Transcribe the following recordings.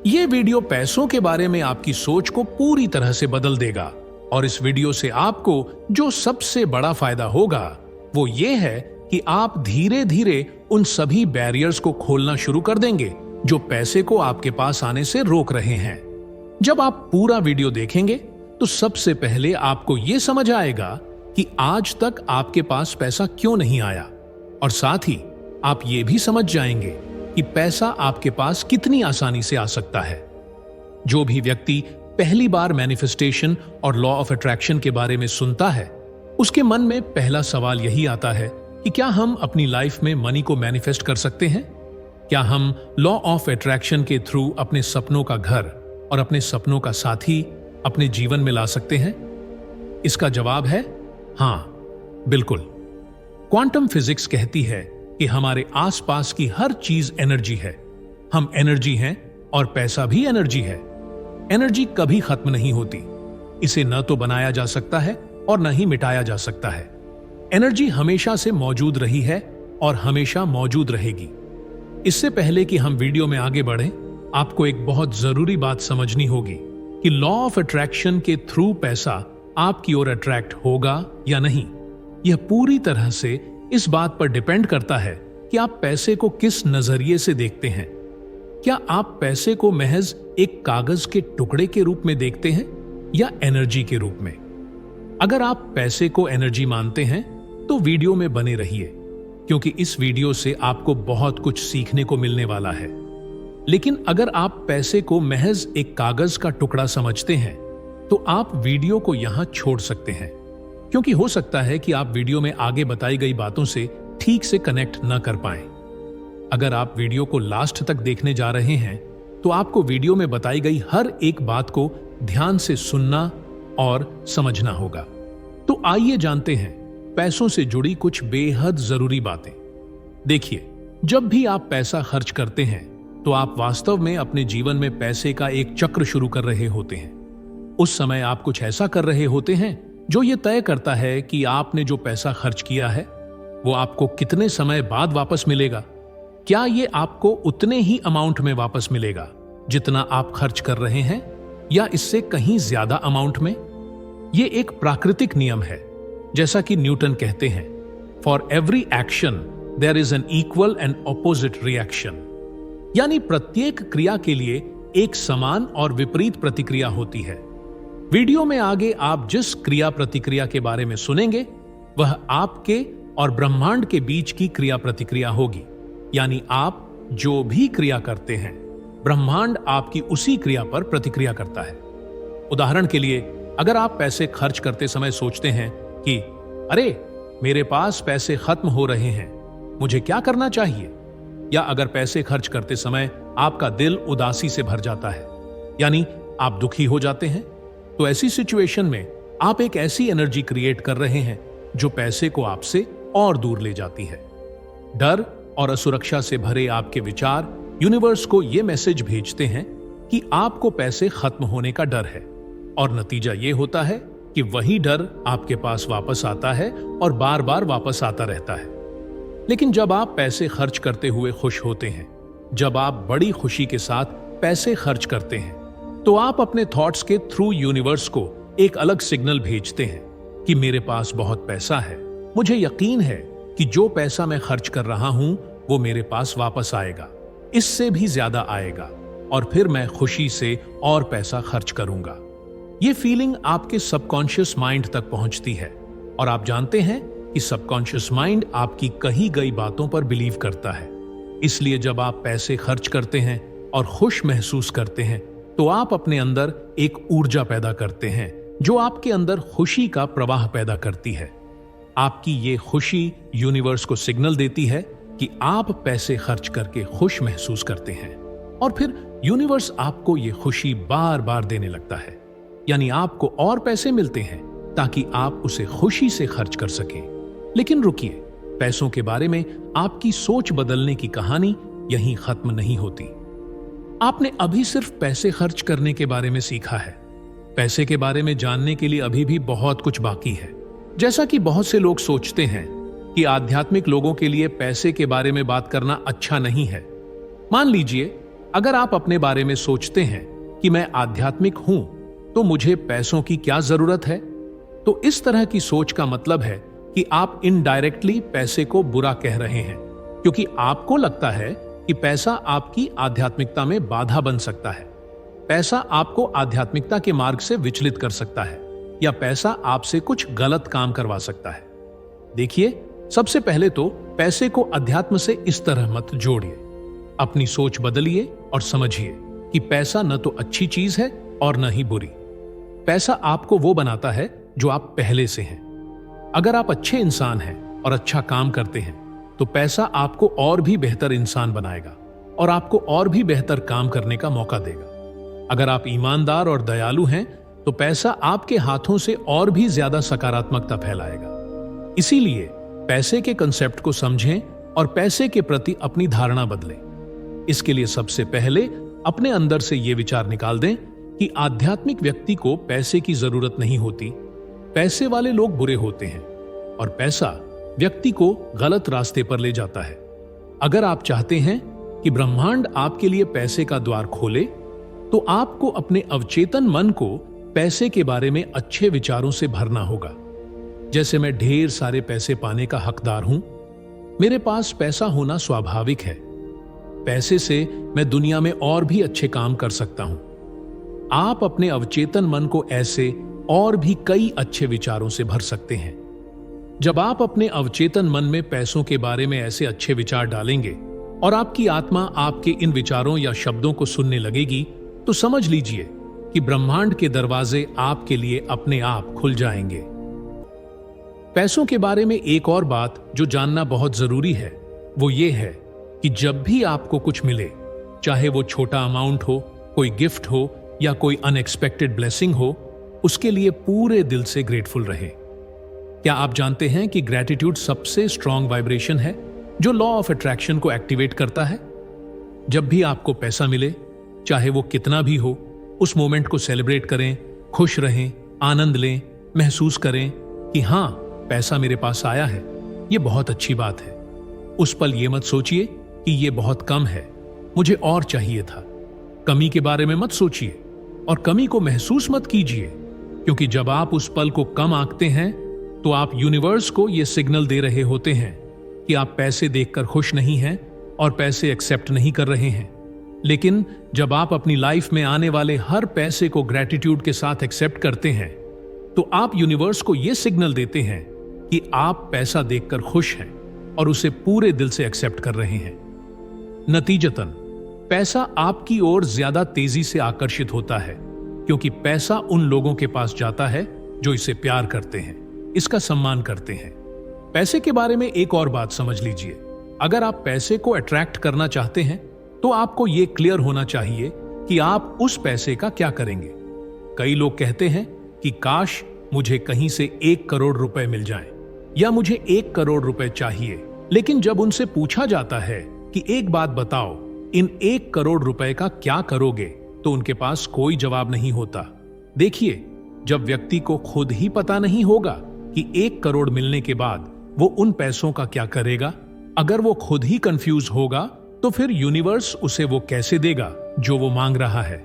ये वीडियो पैसों के बारे में आपकी सोच को पूरी तरह से बदल देगा और इस वीडियो से आपको जो सबसे बड़ा फायदा होगा वो ये है कि आप धीरे धीरे उन सभी बैरियर्स को खोलना शुरू कर देंगे जो पैसे को आपके पास आने से रोक रहे हैं। जब आप पूरा वीडियो देखेंगे तो सबसे पहले आपको यह समझ आएगा कि आज तक आपके पास पैसा क्यों नहीं आया, और साथ ही आप ये भी समझ जाएंगे कि पैसा आपके पास कितनी आसानी से आ सकता है। जो भी व्यक्ति पहली बार मैनिफेस्टेशन और लॉ ऑफ अट्रैक्शन के बारे में सुनता है, उसके मन में पहला सवाल यही आता है कि क्या हम अपनी लाइफ में मनी को मैनिफेस्ट कर सकते हैं? क्या हम लॉ ऑफ अट्रैक्शन के थ्रू अपने सपनों का घर और अपने सपनों का साथी अपने जीवन में ला सकते हैं? इसका जवाब है हां, बिल्कुल। क्वांटम फिजिक्स कहती है कि हमारे आसपास की हर चीज एनर्जी है। हम एनर्जी हैं और पैसा भी एनर्जी है। एनर्जी कभी खत्म नहीं होती। इसे न तो बनाया जा सकता है और न ही मिटाया जा सकता है। एनर्जी हमेशा से मौजूद रही है और हमेशा मौजूद रहेगी। इससे पहले कि हम वीडियो में आगे बढ़ें, आपको एक बहुत जरूरी बात समझनी होगी कि लॉ ऑफ अट्रैक्शन के थ्रू पैसा आपकी ओर अट्रैक्ट होगा या नहीं। यह पूरी तरह से इस बात पर डिपेंड करता है कि आप पैसे को किस नजरिए से देखते हैं। क्या आप पैसे को महज एक कागज के टुकड़े के रूप में देखते हैं या एनर्जी के रूप में? अगर आप पैसे को एनर्जी मानते हैं तो वीडियो में बने रहिए, क्योंकि इस वीडियो से आपको बहुत कुछ सीखने को मिलने वाला है। लेकिन अगर आप पैसे को महज एक कागज का टुकड़ा समझते हैं तो आप वीडियो को यहां छोड़ सकते हैं, क्योंकि हो सकता है कि आप वीडियो में आगे बताई गई बातों से ठीक से कनेक्ट न कर पाएं। अगर आप वीडियो को लास्ट तक देखने जा रहे हैं तो आपको वीडियो में बताई गई हर एक बात को ध्यान से सुनना और समझना होगा। तो आइए जानते हैं पैसों से जुड़ी कुछ बेहद जरूरी बातें। देखिए, जब भी आप पैसा खर्च करते हैं तो आप वास्तव में अपने जीवन में पैसे का एक चक्र शुरू कर रहे होते हैं। उस समय आप कुछ ऐसा कर रहे होते हैं जो ये तय करता है कि आपने जो पैसा खर्च किया है वो आपको कितने समय बाद वापस मिलेगा। क्या ये आपको उतने ही अमाउंट में वापस मिलेगा जितना आप खर्च कर रहे हैं, या इससे कहीं ज्यादा अमाउंट में? ये एक प्राकृतिक नियम है। जैसा कि न्यूटन कहते हैं, for every action there is an equal and opposite reaction. यानी प्रत्येक क्रिया के लिए एक समान और विपरीत प्रतिक्रिया होती है। वीडियो में आगे आप जिस क्रिया प्रतिक्रिया के बारे में सुनेंगे वह आपके और ब्रह्मांड के बीच की क्रिया प्रतिक्रिया होगी। यानी आप जो भी क्रिया करते हैं, ब्रह्मांड आपकी उसी क्रिया पर प्रतिक्रिया करता है। उदाहरण के लिए, अगर आप पैसे खर्च करते समय सोचते हैं कि अरे मेरे पास पैसे खत्म हो रहे हैं, मुझे क्या करना चाहिए, या अगर पैसे खर्च करते समय आपका दिल उदासी से भर जाता है, यानी आप दुखी हो जाते हैं, तो ऐसी सिचुएशन में आप एक ऐसी एनर्जी क्रिएट कर रहे हैं जो पैसे को आपसे और दूर ले जाती है। डर और असुरक्षा से भरे आपके विचार यूनिवर्स को यह मैसेज भेजते हैं कि आपको पैसे खत्म होने का डर है, और नतीजा यह होता है कि वही डर आपके पास वापस आता है और बार बार वापस आता रहता है। लेकिन जब आप पैसे खर्च करते हुए खुश होते हैं, जब आप बड़ी खुशी के साथ पैसे खर्च करते हैं, तो आप अपने थॉट्स के थ्रू यूनिवर्स को एक अलग सिग्नल भेजते हैं कि मेरे पास बहुत पैसा है, मुझे यकीन है कि जो पैसा मैं खर्च कर रहा हूं वो मेरे पास वापस आएगा, इससे भी ज्यादा आएगा, और फिर मैं खुशी से और पैसा खर्च करूंगा। ये फीलिंग आपके सबकॉन्शियस माइंड तक पहुंचती है, और आप जानते हैं कि सबकॉन्शियस माइंड आपकी कही गई बातों पर बिलीव करता है। इसलिए जब आप पैसे खर्च करते हैं और खुश महसूस करते हैं तो आप अपने अंदर एक ऊर्जा पैदा करते हैं जो आपके अंदर खुशी का प्रवाह पैदा करती है। आपकी ये खुशी यूनिवर्स को सिग्नल देती है कि आप पैसे खर्च करके खुश महसूस करते हैं, और फिर यूनिवर्स आपको ये खुशी बार बार देने लगता है। यानी आपको और पैसे मिलते हैं ताकि आप उसे खुशी से खर्च कर सकें। लेकिन रुकिए, पैसों के बारे में आपकी सोच बदलने की कहानी यहीं खत्म नहीं होती। आपने अभी सिर्फ पैसे खर्च करने के बारे में सीखा है। पैसे के बारे में जानने के लिए अभी भी बहुत कुछ बाकी है। जैसा कि बहुत से लोग सोचते हैं कि आध्यात्मिक लोगों के लिए पैसे के बारे में बात करना अच्छा नहीं है। मान लीजिए अगर आप अपने बारे में सोचते हैं कि मैं आध्यात्मिक हूं, तो मुझे पैसों की क्या जरूरत है, तो इस तरह की सोच का मतलब है कि आप इनडायरेक्टली पैसे को बुरा कह रहे हैं, क्योंकि आपको लगता है कि पैसा आपकी आध्यात्मिकता में बाधा बन सकता है। पैसा आपको आध्यात्मिकता के मार्ग से विचलित कर सकता है, या पैसा आपसे कुछ गलत काम करवा सकता है। देखिए, सबसे पहले तो पैसे को अध्यात्म से इस तरह मत जोड़िए। अपनी सोच बदलिए और समझिए कि पैसा न तो अच्छी चीज है और न ही बुरी। पैसा आपको वो बनाता है जो आप पहले से हैं। अगर आप अच्छे इंसान हैं और अच्छा काम करते हैं, तो पैसा आपको और भी बेहतर इंसान बनाएगा और आपको और भी बेहतर काम करने का मौका देगा। अगर आप ईमानदार और दयालु हैं, तो पैसा आपके हाथों से और भी ज्यादा सकारात्मकता फैलाएगा। इसीलिए पैसे के कंसेप्ट को समझें और पैसे के प्रति अपनी धारणा बदलें। इसके लिए सबसे पहले अपने अंदर से यह विचार निकाल दें कि आध्यात्मिक व्यक्ति को पैसे की जरूरत नहीं होती। पैसे वाले लोग बुरे होते हैं और पैसा व्यक्ति को गलत रास्ते पर ले जाता है। अगर आप चाहते हैं कि ब्रह्मांड आपके लिए पैसे का द्वार खोले, तो आपको अपने अवचेतन मन को पैसे के बारे में अच्छे विचारों से भरना होगा। जैसे मैं ढेर सारे पैसे पाने का हकदार हूं, मेरे पास पैसा होना स्वाभाविक है, पैसे से मैं दुनिया में और भी अच्छे काम कर सकता हूं। आप अपने अवचेतन मन को ऐसे और भी कई अच्छे विचारों से भर सकते हैं। जब आप अपने अवचेतन मन में पैसों के बारे में ऐसे अच्छे विचार डालेंगे और आपकी आत्मा आपके इन विचारों या शब्दों को सुनने लगेगी, तो समझ लीजिए कि ब्रह्मांड के दरवाजे आपके लिए अपने आप खुल जाएंगे। पैसों के बारे में एक और बात जो जानना बहुत जरूरी है, वो ये है कि जब भी आपको कुछ मिले, चाहे वो छोटा अमाउंट हो, कोई गिफ्ट हो या कोई अनएक्सपेक्टेड ब्लेसिंग हो, उसके लिए पूरे दिल से ग्रेटफुल रहे। क्या आप जानते हैं कि ग्रेटिट्यूड सबसे स्ट्रॉन्ग वाइब्रेशन है जो लॉ ऑफ अट्रैक्शन को एक्टिवेट करता है? जब भी आपको पैसा मिले, चाहे वो कितना भी हो, उस मोमेंट को सेलिब्रेट करें, खुश रहें, आनंद लें, महसूस करें कि हां, पैसा मेरे पास आया है, ये बहुत अच्छी बात है। उस पल ये मत सोचिए कि ये बहुत कम है, मुझे और चाहिए था। कमी के बारे में मत सोचिए और कमी को महसूस मत कीजिए, क्योंकि जब आप उस पल को कम आंकते हैं, तो आप यूनिवर्स को यह सिग्नल दे रहे होते हैं कि आप पैसे देखकर खुश नहीं हैं और पैसे एक्सेप्ट नहीं कर रहे हैं। लेकिन जब आप अपनी लाइफ में आने वाले हर पैसे को ग्रेटिट्यूड के साथ एक्सेप्ट करते हैं, तो आप यूनिवर्स को यह सिग्नल देते हैं कि आप पैसा देखकर खुश हैं और उसे पूरे दिल से एक्सेप्ट कर रहे हैं। नतीजतन पैसा आपकी ओर ज्यादा तेजी से आकर्षित होता है, क्योंकि पैसा उन लोगों के पास जाता है जो इसे प्यार करते हैं, इसका सम्मान करते हैं। पैसे के बारे में एक और बात समझ लीजिए। अगर आप पैसे को अट्रैक्ट करना चाहते हैं, तो आपको यह क्लियर होना चाहिए कि आप उस पैसे का क्या करेंगे। कई लोग कहते हैं कि काश मुझे कहीं से 1 करोड़ रुपए मिल जाएं, या मुझे 1 करोड़ रुपए चाहिए। लेकिन जब उनसे पूछा जाता है कि एक बात बताओ, इन 1 करोड़ रुपए का क्या करोगे, तो उनके पास कोई जवाब नहीं होता। देखिए, जब व्यक्ति को खुद ही पता नहीं होगा कि 1 करोड़ मिलने के बाद वो उन पैसों का क्या करेगा, अगर वो खुद ही कंफ्यूज होगा, तो फिर यूनिवर्स उसे वो कैसे देगा जो वो मांग रहा है।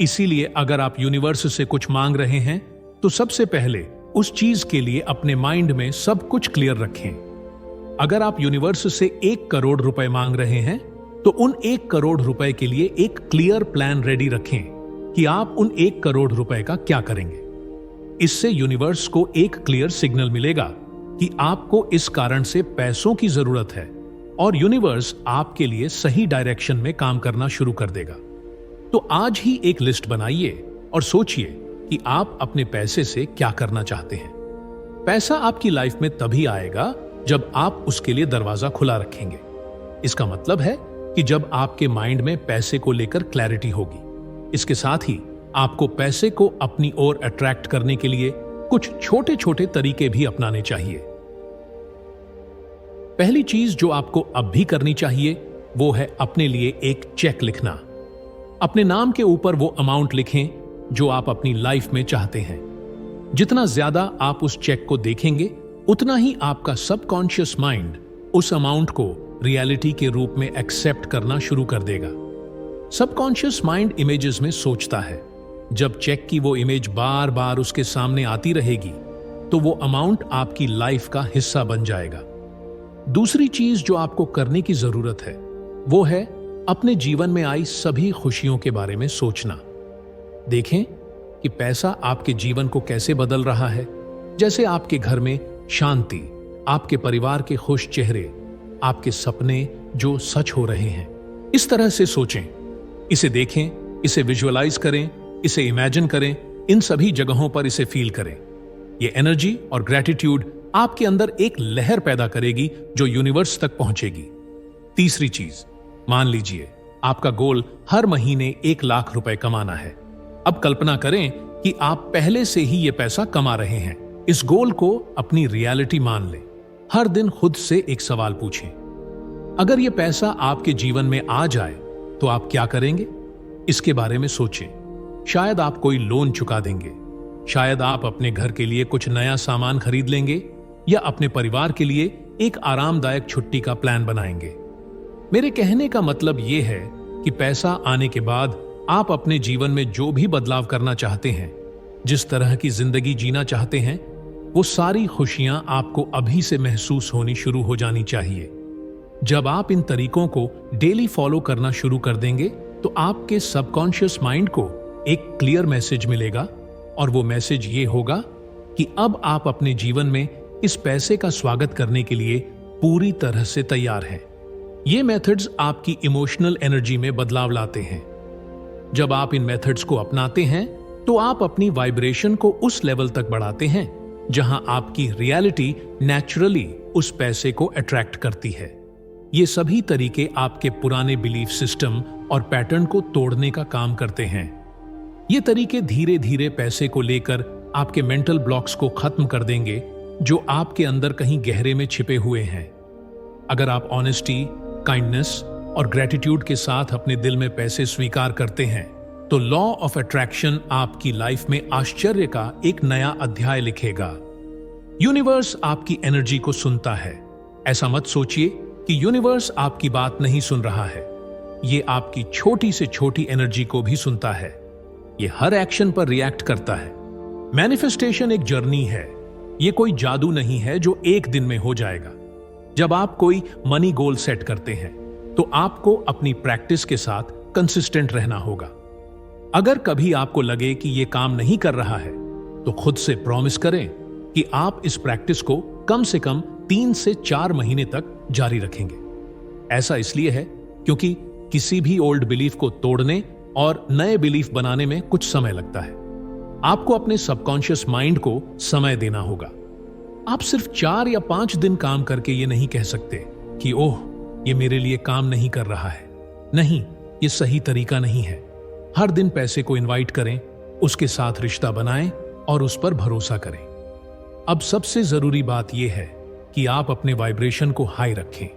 इसीलिए अगर आप यूनिवर्स से कुछ मांग रहे हैं, तो सबसे पहले उस चीज के लिए अपने माइंड में सब कुछ क्लियर रखें। अगर आप यूनिवर्स से 1 करोड़ रुपए मांग रहे हैं, तो उन 1 करोड़ रुपए के लिए एक क्लियर प्लान रेडी रखें कि आप उन 1 करोड़ रुपए का क्या करेंगे। इससे यूनिवर्स को एक क्लियर सिग्नल मिलेगा कि आपको इस कारण से पैसों की जरूरत है, और यूनिवर्स आपके लिए सही डायरेक्शन में काम करना शुरू कर देगा। तो आज ही एक लिस्ट बनाइए और सोचिए कि आप अपने पैसे से क्या करना चाहते हैं। पैसा आपकी लाइफ में तभी आएगा जब आप उसके लिए दरवाजा खुला रखेंगे। इसका मतलब है कि जब आपके माइंड में पैसे को लेकर क्लैरिटी होगी। इसके साथ ही आपको पैसे को अपनी ओर अट्रैक्ट करने के लिए कुछ छोटे छोटे तरीके भी अपनाने चाहिए। पहली चीज जो आपको अब भी करनी चाहिए, वो है अपने लिए एक चेक लिखना। अपने नाम के ऊपर वो अमाउंट लिखें जो आप अपनी लाइफ में चाहते हैं। जितना ज्यादा आप उस चेक को देखेंगे, उतना ही आपका सबकॉन्शियस माइंड उस अमाउंट को रियलिटी के रूप में एक्सेप्ट करना शुरू कर देगा। सबकॉन्शियस माइंड इमेजेस में सोचता है। जब चेक की वो इमेज बार बार उसके सामने आती रहेगी तो वो अमाउंट आपकी लाइफ का हिस्सा बन जाएगा। दूसरी चीज जो आपको करने की जरूरत है वो है अपने जीवन में आई सभी खुशियों के बारे में सोचना। देखें कि पैसा आपके जीवन को कैसे बदल रहा है, जैसे आपके घर में शांति, आपके परिवार के खुश चेहरे, आपके सपने जो सच हो रहे हैं। इस तरह से सोचें, इसे देखें, इसे विजुअलाइज करें, इसे इमेजिन करें, इन सभी जगहों पर इसे फील करें। ये एनर्जी और ग्रेटिट्यूड आपके अंदर एक लहर पैदा करेगी जो यूनिवर्स तक पहुंचेगी। तीसरी चीज, मान लीजिए आपका गोल हर महीने 1 लाख रुपए कमाना है। अब कल्पना करें कि आप पहले से ही ये पैसा कमा रहे हैं। इस गोल को अपनी रियलिटी मान लें। हर दिन खुद से एक सवाल पूछें, अगर ये पैसा आपके जीवन में आ जाए तो आप क्या करेंगे? इसके बारे में सोचें। शायद आप कोई लोन चुका देंगे, शायद आप अपने घर के लिए कुछ नया सामान खरीद लेंगे या अपने परिवार के लिए एक आरामदायक छुट्टी का प्लान बनाएंगे। मेरे कहने का मतलब यह है कि पैसा आने के बाद आप अपने जीवन में जो भी बदलाव करना चाहते हैं, जिस तरह की जिंदगी जीना चाहते हैं, वो सारी खुशियां आपको अभी से महसूस होनी शुरू हो जानी चाहिए। जब आप इन तरीकों को डेली फॉलो करना शुरू कर देंगे तो आपके सबकॉन्शियस माइंड को एक क्लियर मैसेज मिलेगा और वो मैसेज ये होगा कि अब आप अपने जीवन में इस पैसे का स्वागत करने के लिए पूरी तरह से तैयार हैं। ये मेथड्स आपकी इमोशनल एनर्जी में बदलाव लाते हैं। जब आप इन मेथड्स को अपनाते हैं तो आप अपनी वाइब्रेशन को उस लेवल तक बढ़ाते हैं जहां आपकी रियलिटी नेचुरली उस पैसे को अट्रैक्ट करती है। ये सभी तरीके आपके पुराने बिलीफ सिस्टम और पैटर्न को तोड़ने का काम करते हैं। ये तरीके धीरे धीरे पैसे को लेकर आपके मेंटल ब्लॉक्स को खत्म कर देंगे जो आपके अंदर कहीं गहरे में छिपे हुए हैं। अगर आप ऑनेस्टी, काइंडनेस और ग्रेटिट्यूड के साथ अपने दिल में पैसे स्वीकार करते हैं तो लॉ ऑफ अट्रैक्शन आपकी लाइफ में आश्चर्य का एक नया अध्याय लिखेगा। यूनिवर्स आपकी एनर्जी को सुनता है। ऐसा मत सोचिए कि यूनिवर्स आपकी बात नहीं सुन रहा है। ये आपकी छोटी से छोटी एनर्जी को भी सुनता है। ये हर एक्शन पर रिएक्ट करता है। मैनिफेस्टेशन एक जर्नी है। ये कोई जादू नहीं है जो एक दिन में हो जाएगा। जब आप कोई मनी गोल सेट करते हैं तो आपको अपनी प्रैक्टिस के साथ कंसिस्टेंट रहना होगा। अगर कभी आपको लगे कि यह काम नहीं कर रहा है तो खुद से प्रॉमिस करें कि आप इस प्रैक्टिस को कम से कम 3 से 4 महीने तक जारी रखेंगे। ऐसा इसलिए है क्योंकि किसी भी ओल्ड बिलीफ को तोड़ने और नए बिलीफ बनाने में कुछ समय लगता है। आपको अपने सबकॉन्शियस माइंड को समय देना होगा। आप सिर्फ 4 या 5 दिन काम करके ये नहीं कह सकते कि ओह, ये मेरे लिए काम नहीं कर रहा है। नहीं, ये सही तरीका नहीं है। हर दिन पैसे को इनवाइट करें, उसके साथ रिश्ता बनाएं और उस पर भरोसा करें। अब सबसे जरूरी बात यह है कि आप अपने वाइब्रेशन को हाई रखें।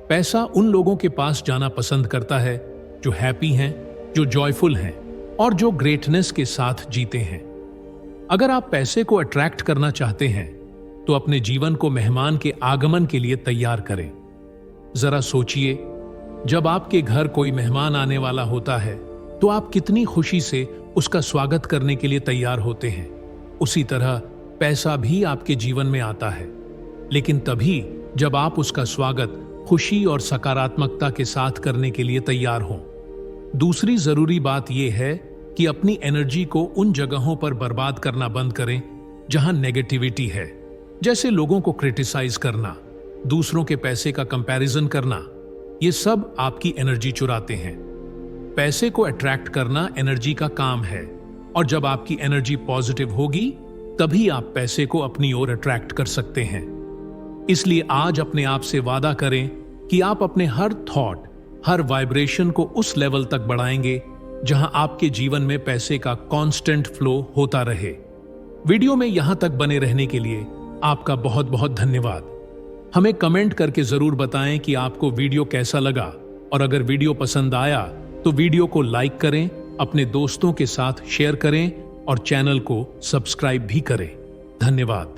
पैसा उन लोगों के पास जाना पसंद करता है जो हैप्पी हैं, जो जॉयफुल हैं और जो ग्रेटनेस के साथ जीते हैं। अगर आप पैसे को अट्रैक्ट करना चाहते हैं तो अपने जीवन को मेहमान के आगमन के लिए तैयार करें। जरा सोचिए, जब आपके घर कोई मेहमान आने वाला होता है तो आप कितनी खुशी से उसका स्वागत करने के लिए तैयार होते हैं। उसी तरह पैसा भी आपके जीवन में आता है, लेकिन तभी जब आप उसका स्वागत खुशी और सकारात्मकता के साथ करने के लिए तैयार हों। दूसरी जरूरी बात यह है कि अपनी एनर्जी को उन जगहों पर बर्बाद करना बंद करें जहां नेगेटिविटी है, जैसे लोगों को क्रिटिसाइज करना, दूसरों के पैसे का कंपैरिजन करना। ये सब आपकी एनर्जी चुराते हैं। पैसे को अट्रैक्ट करना एनर्जी का काम है और जब आपकी एनर्जी पॉजिटिव होगी तभी आप पैसे को अपनी ओर अट्रैक्ट कर सकते हैं। इसलिए आज अपने आप से वादा करें कि आप अपने हर थॉट, हर वाइब्रेशन को उस लेवल तक बढ़ाएंगे जहां आपके जीवन में पैसे का कांस्टेंट फ्लो होता रहे। वीडियो में यहां तक बने रहने के लिए आपका बहुत बहुत धन्यवाद। हमें कमेंट करके जरूर बताएं कि आपको वीडियो कैसा लगा और अगर वीडियो पसंद आया तो वीडियो को लाइक करें, अपने दोस्तों के साथ शेयर करें और चैनल को सब्सक्राइब भी करें। धन्यवाद।